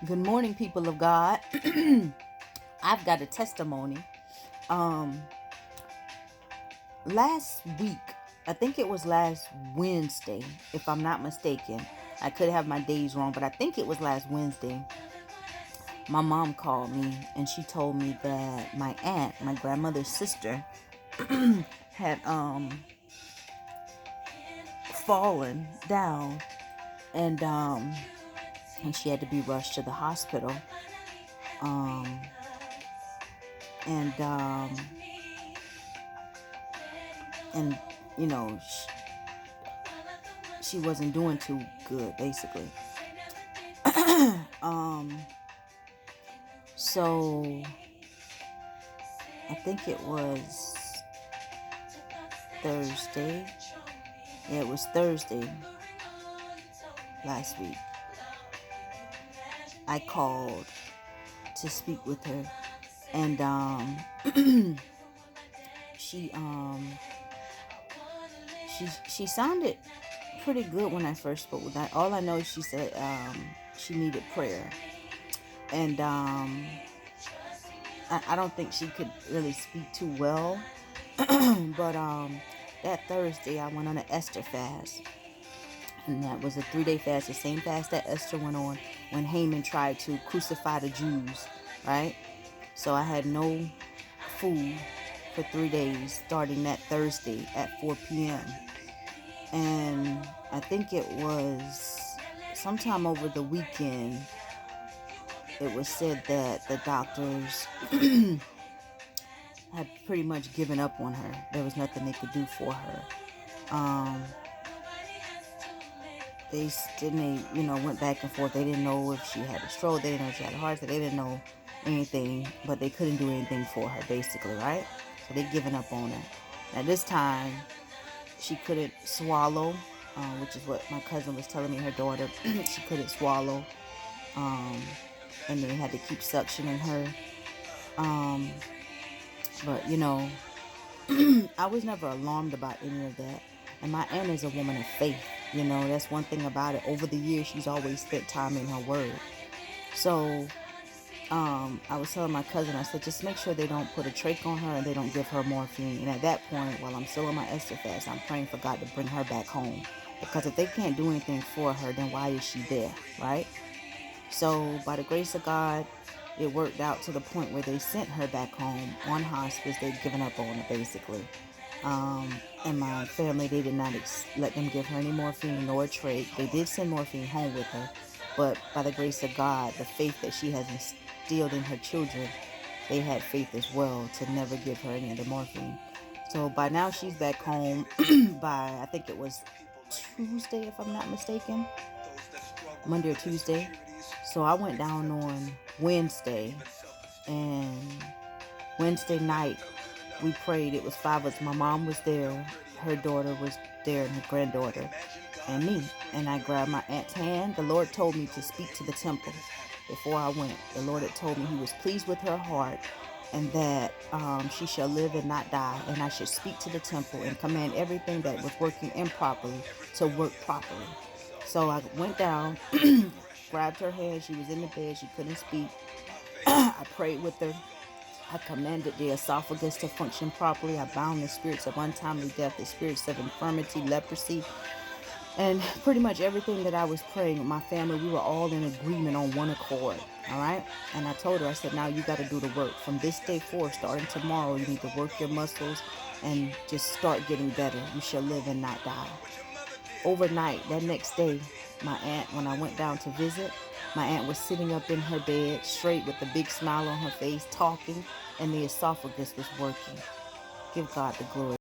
Good morning, people of God. I've got a testimony. Um, Last week, I think it was last Wednesday, if I'm not mistaken. I could have my days wrong, but I think it was last Wednesday. My mom called me and she told me that my aunt, my grandmother's sister, had fallen down and she had to be rushed to the hospital. Um, and and you know she wasn't doing too good, basically. um so I think it was Thursday. Yeah, it was Thursday last week. I called to speak with her, and she she sounded pretty good when I first spoke with her. All I know is she said she needed prayer, and I don't think she could really speak too well. But that Thursday I went on an Esther fast, and that was a 3-day fast, the same fast that Esther went on when Haman tried to crucify the Jews, right? So I had no food for 3 days starting that Thursday at 4 p.m. And I think it was sometime over the weekend, it was said that the doctors had pretty much given up on her. There was nothing they could do for her. They didn't, went back and forth. They didn't know if she had a stroke. They didn't know if she had a heart attack. They didn't know anything, but they couldn't do anything for her, basically, right? So they given up on her. Now this time, she couldn't swallow, which is what my cousin was telling me. Her daughter, she couldn't swallow, and they had to keep suctioning her. But I was never alarmed about any of that. And my aunt is a woman of faith. That's one thing about it. Over the years, she's always spent time in her word. So I was telling my cousin, I said, just make sure they don't put a trach on her and they don't give her morphine. And at that point, while I'm still on my Esther fast, I'm praying for God to bring her back home. Because if they can't do anything for her, then why is she there, right? So by the grace of God, it worked out to the point where they sent her back home on hospice. They'd given up on her, basically. And my family, they did not let them give her any morphine nor trach. They did send morphine home with her, but by the grace of God, the faith that she has instilled in her children, they had faith as well to never give her any of the morphine. So by now she's back home by, I think it was Tuesday, if I'm not mistaken, Monday or Tuesday. So I went down on Wednesday, and Wednesday night we prayed. It was 5 of us. My mom was there, her daughter was there, and her granddaughter, and me. And I grabbed my aunt's hand. The Lord told me to speak to the temple before I went. The Lord had told me He was pleased with her heart, and that she shall live and not die. And I should speak to the temple and command everything that was working improperly to work properly. So I went down, grabbed her hand. She was in the bed. She couldn't speak. I prayed with her. I commanded the esophagus to function properly. I bound the spirits of untimely death, the spirits of infirmity, leprosy, and pretty much everything that I was praying with my family. We were all in agreement on one accord. All right. And I told her, I said, now you got to do the work. From this day forward, starting tomorrow, you need to work your muscles and just start getting better. You shall live and not die. Overnight, that next day, my aunt, when I went down to visit, my aunt was sitting up in her bed, straight with a big smile on her face, talking, and the esophagus was working. Give God the glory.